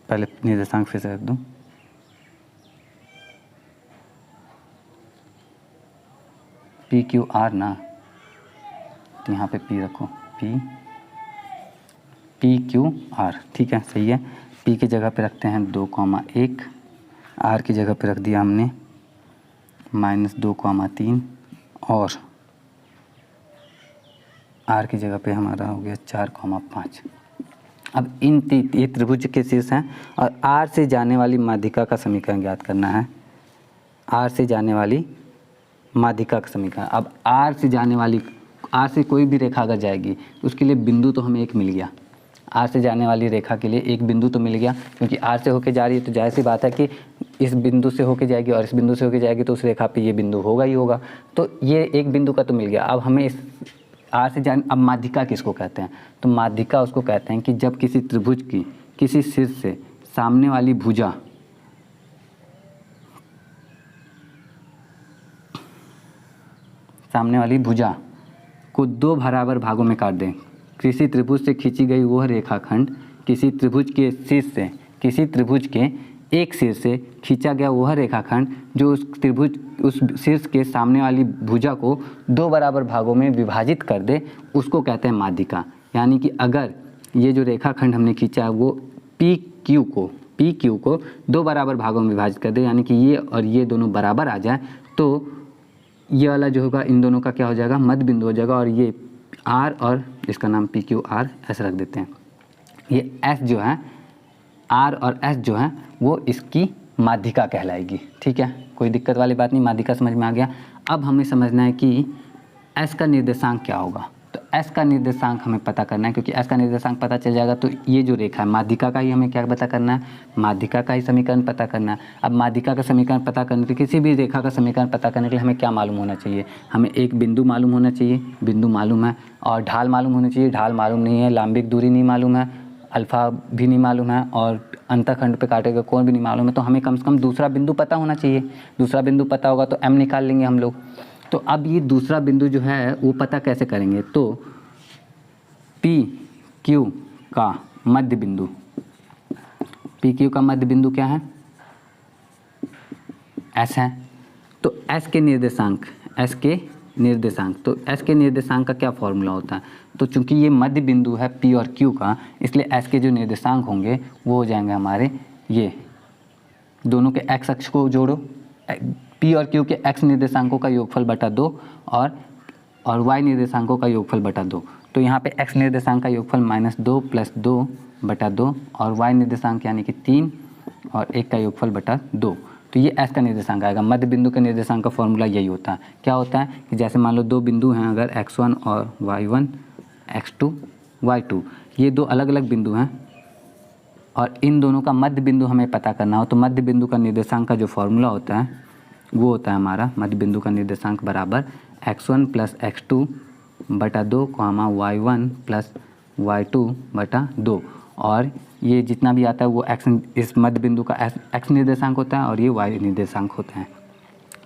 पहले निर्देशांक फिर से रख दूँ। PQR ना, तो यहाँ पे P रखो, PQR, ठीक है, सही है। P की जगह पे रखते हैं 2,1, R की जगह पे रख दिया हमने -2,3 और R की जगह पे हमारा हो गया 4,5। अब ये त्रिभुज के शीर्ष हैं और R से जाने वाली माध्यिका का समीकरण ज्ञात करना है। R से जाने वाली माध्यिका का समीकरण। अब R से कोई भी रेखा अगर जाएगी तो उसके लिए बिंदु तो हमें एक मिल गया। R से जाने वाली रेखा के लिए एक बिंदु तो मिल गया, क्योंकि R से होके जा रही है तो जाहिर सी बात है कि इस बिंदु से होके जाएगी और इस बिंदु से होके जाएगी, तो उस रेखा पे ये बिंदु होगा ही होगा। तो ये एक बिंदु का तो मिल गया। अब हमें इस R से जाने, अब माध्यिका किसको कहते हैं, तो माध्यिका उसको कहते हैं कि जब किसी त्रिभुज की किसी शीर्ष से सामने वाली भुजा को 2 बराबर भागों में काट दें। किसी त्रिभुज से खींची गई वह रेखाखंड किसी त्रिभुज के एक शीर्ष से खींचा गया वह रेखाखंड जो उस शीर्ष के सामने वाली भुजा को 2 बराबर भागों में विभाजित कर दे, उसको कहते हैं माध्यिका। यानी कि अगर ये जो रेखाखंड हमने खींचा है वो PQ को 2 बराबर भागों में विभाजित कर दे, यानी कि ये और ये दोनों बराबर आ जाए, तो ये वाला जो होगा इन दोनों का क्या हो जाएगा, मध्य बिंदु हो जाएगा। और ये R और इसका नाम PQR ऐसे रख देते हैं। ये S जो है, R और S जो है वो इसकी माध्यिका कहलाएगी। ठीक है, कोई दिक्कत वाली बात नहीं, माध्यिका समझ में आ गया। अब हमें समझना है कि S का निर्देशांक क्या होगा। तो S का निर्देशांक हमें पता करना है, क्योंकि S का निर्देशांक पता चल जाएगा तो ये जो रेखा है माध्यिका का ही हमें क्या पता करना है, माध्यिका का ही समीकरण पता करना है। अब माध्यिका का समीकरण पता करने के लिए, किसी भी रेखा का समीकरण पता करने के लिए हमें क्या मालूम होना चाहिए, हमें एक बिंदु मालूम होना चाहिए, बिंदु मालूम है, और ढाल मालूम होनी चाहिए, ढाल मालूम नहीं है, लांबिक दूरी नहीं मालूम है, अल्फ़ा भी नहीं मालूम है, और अंतःखंड पे काटे का कोण भी नहीं मालूम है। तो हमें कम से कम दूसरा बिंदु पता होना चाहिए। दूसरा बिंदु पता होगा तो M निकाल लेंगे हम लोग। तो अब ये दूसरा बिंदु जो है वो पता कैसे करेंगे, तो पी क्यू का मध्य बिंदु, पी क्यू का मध्य बिंदु क्या है, एस है। तो एस के निर्देशांक, एस के निर्देशांक, तो एस के निर्देशांक का क्या फॉर्मूला होता है, तो चूंकि ये मध्य बिंदु है पी और क्यू का, इसलिए एस के जो निर्देशांक होंगे वो हो जाएंगे हमारे ये दोनों के एक्स अक्ष को जोड़ो, पी और क्यू के एक्स निर्देशांकों का योगफल बटा 2 और वाई निर्देशांकों का योगफल बटा 2। तो यहाँ पे एक्स निर्देशांक का योगफल -2 + 2 बटा 2 और वाई निर्देशांक यानी कि 3 और 1 का योगफल बटा 2। तो ये एस का निर्देशांक आएगा। मध्य बिंदु के निर्देशांक का फॉर्मूला यही होता है। क्या होता है कि जैसे मान लो दो बिंदु हैं, अगर x1 और y1, x2 y2, ये दो अलग अलग बिंदु हैं और इन दोनों का मध्य बिंदु हमें पता करना हो, तो मध्य बिंदु का निर्देशांक का जो फॉर्मूला होता है वो होता है हमारा मध्य बिंदु का निर्देशांक बराबर x1 + x2 बटा 2, y1 + y2 बटा 2। और ये जितना भी आता है वो एक्स, इस मध्य बिंदु का एक्स निर्देशांक होता है और ये वाई निर्देशांक होता है।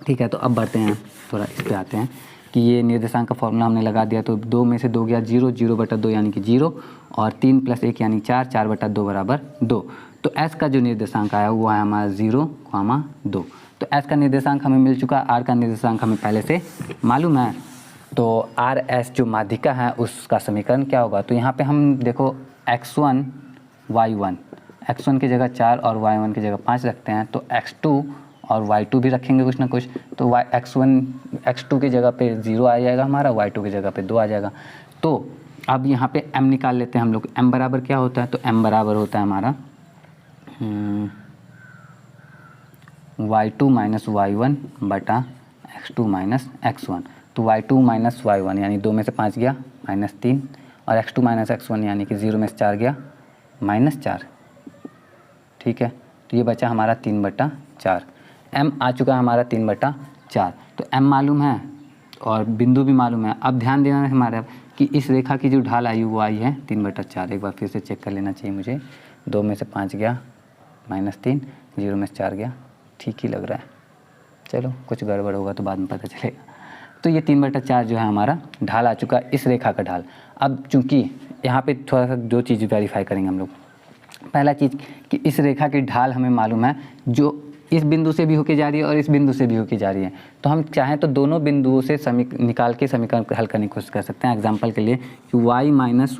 ठीक है, तो अब बढ़ते हैं, थोड़ा इस पे आते हैं कि ये निर्देशांक का फॉर्मूला हमने लगा दिया। तो 2 में से 2 गया 0, 0 बटा 2 यानी कि 0 और 3 + 1 यानी 4, 4 बटा 2 बराबर 2। तो एस का जो निर्देशांक आया वो है हमारा 0, 2। तो एस का निर्देशांक हमें मिल चुका, आर का निर्देशांक हमें पहले से मालूम है। तो आर एस जो माध्यिका है उसका समीकरण क्या होगा, तो यहाँ पे हम देखो x1 y1, x1 की जगह 4 और y1 की जगह 5 रखते हैं, तो x2 और y2 भी रखेंगे कुछ ना कुछ। तो x2 की जगह पे 0 आ जाएगा हमारा, y2 की जगह पे 2 आ जाएगा। तो अब यहाँ पे m निकाल लेते हैं हम लोग। m बराबर क्या होता है, तो m बराबर होता है हमारा y2 - y1 बटा x2 - x1। तो y2 - y1 यानी 2 में से 5 गया -3 और x2 - x1 यानी कि 0 में से 4 गया -4। ठीक है, तो ये बचा हमारा 3/4। m आ चुका है हमारा 3/4। तो m मालूम है और बिंदु भी मालूम है। अब ध्यान देना है हमारा कि इस रेखा की जो ढाल आई वो आई है 3/4। एक बार फिर से चेक कर लेना चाहिए मुझे। 2 में से 5 गया -3, 0 में से 4 गया, ठीक ही लग रहा है। चलो कुछ गड़बड़ होगा तो बाद में पता चलेगा। तो ये 3/4 जो है हमारा ढाल आ चुका है, इस रेखा का ढाल। अब चूंकि यहाँ पे थोड़ा सा दो चीज़ वेरीफाई करेंगे हम लोग। पहला चीज़ कि इस रेखा की ढाल हमें मालूम है जो इस बिंदु से भी होके जा रही है और इस बिंदु से भी होके जा रही है। तो हम चाहें तो दोनों बिंदुओं से निकाल के समीकरण हल करने की कोशिश कर सकते हैं। एग्जांपल के लिए कि y -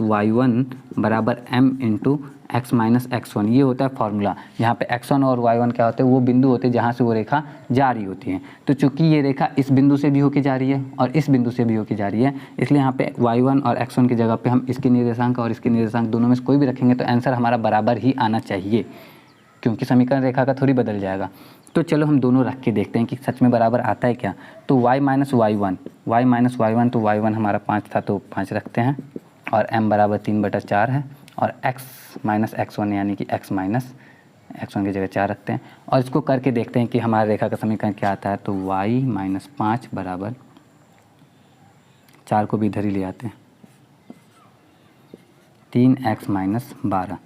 y1 बराबर m × x - x1, ये होता है फॉर्मूला। यहाँ पे x1 और y1 क्या होते हैं, वो बिंदु होते हैं जहाँ से वो रेखा जा रही होती है। तो चूंकि ये रेखा इस बिंदु से भी होके जा रही है और इस बिंदु से भी होके जा रही है, इसलिए यहाँ पे y1 और x1 की जगह पे हम इसके निर्देशांक और इसके निर्देशांक दोनों में से कोई भी रखेंगे तो आंसर हमारा बराबर ही आना चाहिए, क्योंकि समीकरण रेखा का थोड़ी बदल जाएगा। तो चलो हम दोनों रख के देखते हैं कि सच में बराबर आता है क्या। तो y - y1, तो y1 हमारा 5 था तो 5 रखते हैं और m बराबर 3/4 है और x - x1 यानी कि x - x1 की जगह 4 रखते हैं और इसको करके देखते हैं कि हमारा रेखा का समीकरण क्या आता है। तो y - 5 बराबर 4 को भी इधर ही ले आते हैं 3x - 12।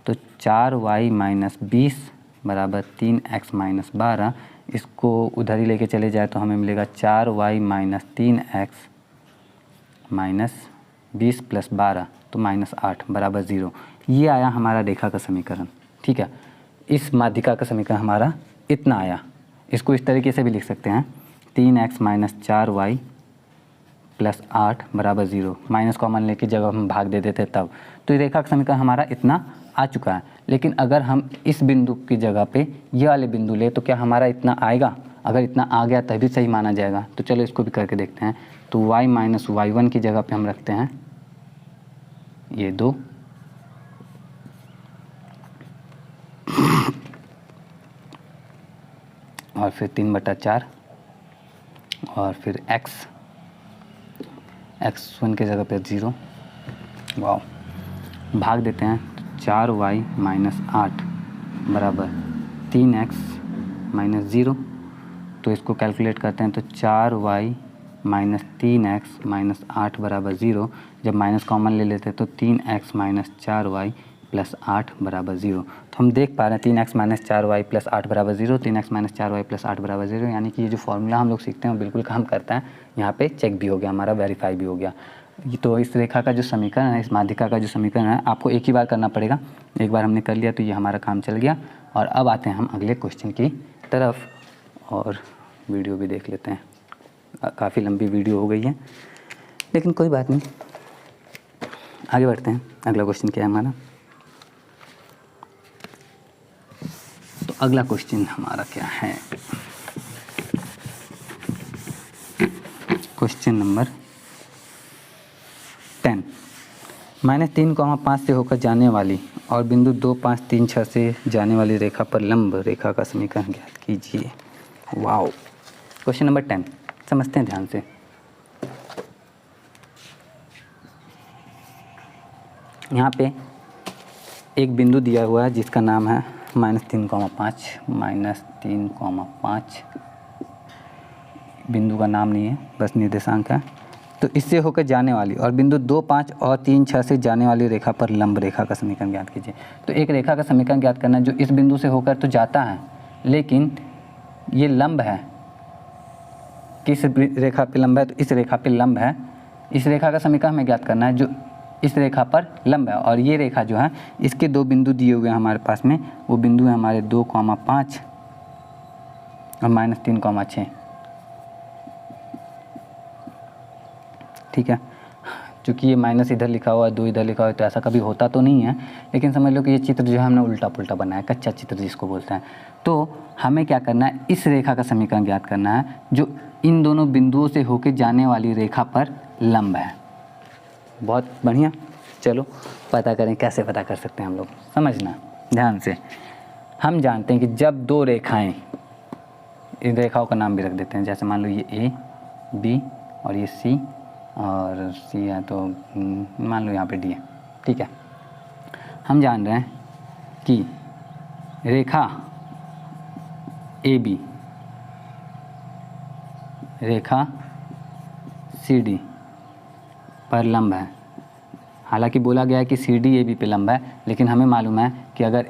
तो 4y - 20 बराबर 3x - 12। इसको उधर ही लेके चले जाए तो हमें मिलेगा 4y - 3x - 20 + 12 तो -8 बराबर 0। ये आया हमारा रेखा का समीकरण। ठीक है, इस माध्यिका का समीकरण हमारा इतना आया। इसको इस तरीके से भी लिख सकते हैं 3x - 4y + 8 बराबर 0। माइनस कॉमन लेके जब हम भाग दे देते तब, तो रेखा का समीकरण हमारा इतना आ चुका है। लेकिन अगर हम इस बिंदु की जगह पे ये वाले बिंदु ले तो क्या हमारा इतना आएगा? अगर इतना आ गया तभी सही माना जाएगा। तो चलो इसको भी करके देखते हैं। तो y - y1 की जगह पे हम रखते हैं ये 2 और फिर 3/4 और फिर x1 की जगह पे 0। वाह, भाग देते हैं। 4y - 8 बराबर 3x - 0। तो इसको कैलकुलेट करते हैं तो 4y - 3x - 8 बराबर 0। जब माइनस कॉमन ले लेते हैं तो 3x - 4y प्लस 8 बराबर 0। तो हम देख पा रहे हैं 3x माइनस 4y प्लस 8 बराबर 0, 3x माइनस 4y प्लस 8 बराबर 0, यानी कि ये जो फॉर्मूला हम लोग सीखते हैं वो बिल्कुल काम करता है। यहाँ पे चेक भी हो गया हमारा, वेरीफाई भी हो गया। तो इस रेखा का जो समीकरण है, इस माध्यिका का जो समीकरण है, आपको एक ही बार करना पड़ेगा। एक बार हमने कर लिया तो ये हमारा काम चल गया। और अब आते हैं हम अगले क्वेश्चन की तरफ और वीडियो भी देख लेते हैं। काफ़ी लंबी वीडियो हो गई है, लेकिन कोई बात नहीं, आगे बढ़ते हैं। अगला क्वेश्चन क्या है हमारा? तो अगला क्वेश्चन हमारा क्या है? Question number 10। -3,5 से होकर जाने वाली और बिंदु 2, 5, 3, 6 से जाने वाली रेखा पर लंब रेखा का समीकरण ज्ञात कीजिए। वाओ! क्वेश्चन नंबर 10 समझते हैं ध्यान से। यहाँ पे एक बिंदु दिया हुआ है जिसका नाम है -3,5 बिंदु का नाम नहीं है, बस निर्देशांक है। तो इससे होकर जाने वाली और बिंदु 2, 5 और 3, 6 से जाने वाली रेखा पर लंब रेखा का समीकरण ज्ञात कीजिए। तो एक रेखा का समीकरण ज्ञात करना है जो इस बिंदु से होकर तो जाता है, लेकिन ये लंब है। किस रेखा पे लंब है? तो इस रेखा पे लंब है। इस रेखा का समीकरण हमें ज्ञात करना है जो इस रेखा पर लंब है। और ये रेखा जो है, इसके दो बिंदु दिए हुए हैं हमारे पास में। वो बिंदु है हमारे 2,5 और -3,6। ठीक है, चूँकि ये माइनस इधर लिखा हुआ है, 2 इधर लिखा हुआ है, तो ऐसा कभी होता तो नहीं है, लेकिन समझ लो कि ये चित्र जो है हमने उल्टा पुल्टा बनाया, कच्चा चित्र जिसको बोलते हैं। तो हमें क्या करना है? इस रेखा का समीकरण ज्ञात करना है जो इन दोनों बिंदुओं से होकर जाने वाली रेखा पर लंब है। बहुत बढ़िया, चलो पता करें। कैसे पता कर सकते हैं हम लोग? समझना ध्यान से। हम जानते हैं कि जब दो रेखाएं, इन रेखाओं का नाम भी रख देते हैं, जैसे मान लो ये A, B और ये C, और C है तो मान लो यहाँ पे D है। ठीक है, हम जान रहे हैं कि रेखा AB रेखा CD पर लंब है। हालांकि बोला गया है कि CD AB पे लंब है, लेकिन हमें मालूम है कि अगर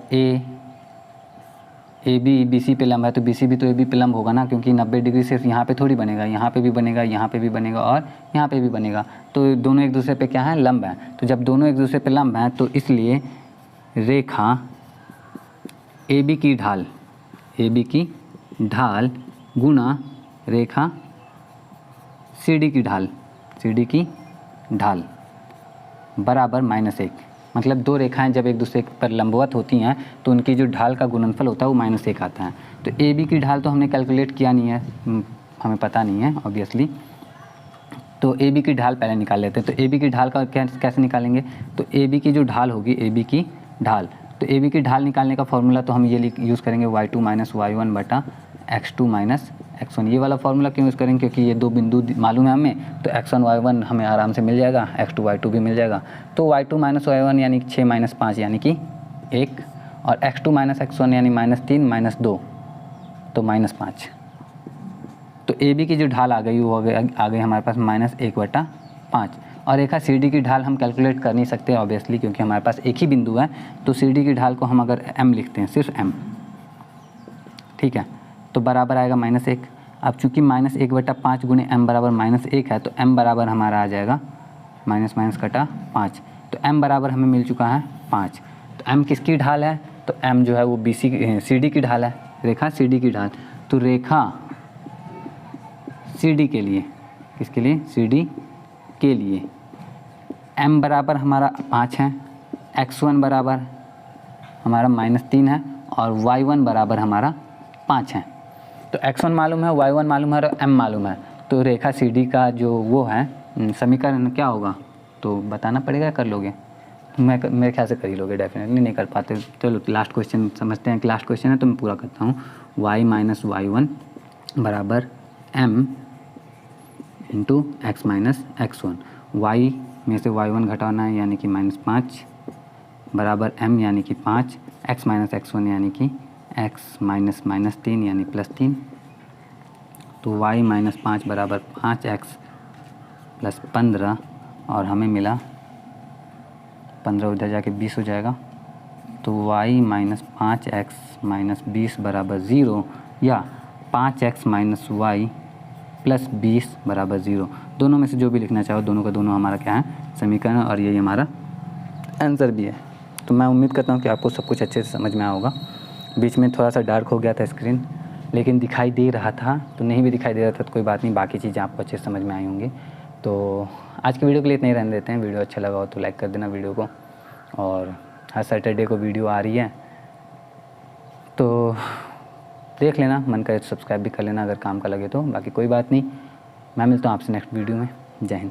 AB BC पे लंब है तो BC भी तो AB पे लंब होगा ना, क्योंकि 90 डिग्री सिर्फ यहाँ पे थोड़ी बनेगा, यहाँ पे भी बनेगा, यहाँ पे भी बनेगा और यहाँ पे भी बनेगा। तो दोनों एक दूसरे पे क्या है? लंब है। तो जब दोनों एक दूसरे पे लंब हैं तो इसलिए रेखा AB की ढाल गुना रेखा CD की ढाल बराबर -1। मतलब दो रेखाएं जब एक दूसरे पर लंबवत होती हैं तो उनकी जो ढाल का गुणनफल होता है वो -1 आता है। तो AB की ढाल तो हमने कैलकुलेट किया नहीं है, हमें पता नहीं है ऑब्वियसली। तो AB की ढाल पहले निकाल लेते हैं। तो AB की ढाल का कैसे निकालेंगे? तो AB की जो ढाल होगी, AB की ढाल, तो AB की ढाल निकालने का फॉर्मूला तो हम ये यूज़ करेंगे y2 माइनस y1 बटा x2 माइनस x1। ये वाला फॉर्मूला क्यों यूज़ करेंगे? क्योंकि ये दो बिंदु मालूम है हमें, तो x1 y1 हमें आराम से मिल जाएगा, x2 y2 भी मिल जाएगा। तो y2 माइनस y1 यानी 6 माइनस 5 यानी कि 1, और x2 माइनस x1 यानी -3 माइनस 2 तो -5। तो AB की जो ढाल आ गई वो आ गई हमारे पास -1/5। और रेखा CD की ढाल हम कैलकुलेट कर नहीं सकते ऑब्वियसली, क्योंकि हमारे पास एक ही बिंदु है। तो CD की ढाल को हम अगर m लिखते हैं, सिर्फ m, ठीक है, तो बराबर आएगा -1। अब चूँकि -1/5 गुणे m बराबर -1 है, तो m बराबर हमारा आ जाएगा -5। तो m बराबर हमें मिल चुका है 5। तो m किसकी ढाल है? तो m जो है वो CD की ढाल है, रेखा CD की ढाल। तो रेखा CD के लिए, किसके लिए? CD के लिए m बराबर हमारा 5 है, x1 बराबर हमारा -3 है और y1 बराबर हमारा 5 है। तो x1 मालूम है, y1 मालूम है और m मालूम है। तो रेखा CD का जो वो है समीकरण क्या होगा? तो बताना पड़ेगा, कर लोगे? मेरे ख्याल से कर ही लोगे, डेफिनेटली नहीं कर पाते। चलो लास्ट क्वेश्चन समझते हैं कि लास्ट क्वेश्चन है तो मैं पूरा करता हूँ। y माइनस y1 बराबर m into x minus x1। y में से y1 घटाना है यानी कि -5 बराबर m यानी कि 5, x माइनस x1 यानी कि x माइनस -3 यानी +3। तो y माइनस 5 बराबर 5x + 15, और हमें मिला 15 उधर जाके 20 हो जाएगा, तो y माइनस 5x माइनस 20 बराबर 0 या 5x माइनस वाई प्लस 20 बराबर 0, दोनों में से जो भी लिखना चाहो, दोनों का दोनों हमारा क्या है समीकरण, और यही हमारा आंसर भी है। तो मैं उम्मीद करता हूँ कि आपको सब कुछ अच्छे से समझ में आया होगा। बीच में थोड़ा सा डार्क हो गया था स्क्रीन, लेकिन दिखाई दे रहा था, तो नहीं भी दिखाई दे रहा था तो कोई बात नहीं, बाकी चीज़ें आपको अच्छे से समझ में आई होंगी। तो आज की वीडियो के लिए इतना ही रहने देते हैं। वीडियो अच्छा लगा हो तो लाइक कर देना वीडियो को, और हर सैटरडे को वीडियो आ रही है तो देख लेना, मन करे तो सब्सक्राइब भी कर लेना अगर काम का लगे तो। बाकी कोई बात नहीं, मैं मिलता हूँ आपसे नेक्स्ट वीडियो में। जय हिंद।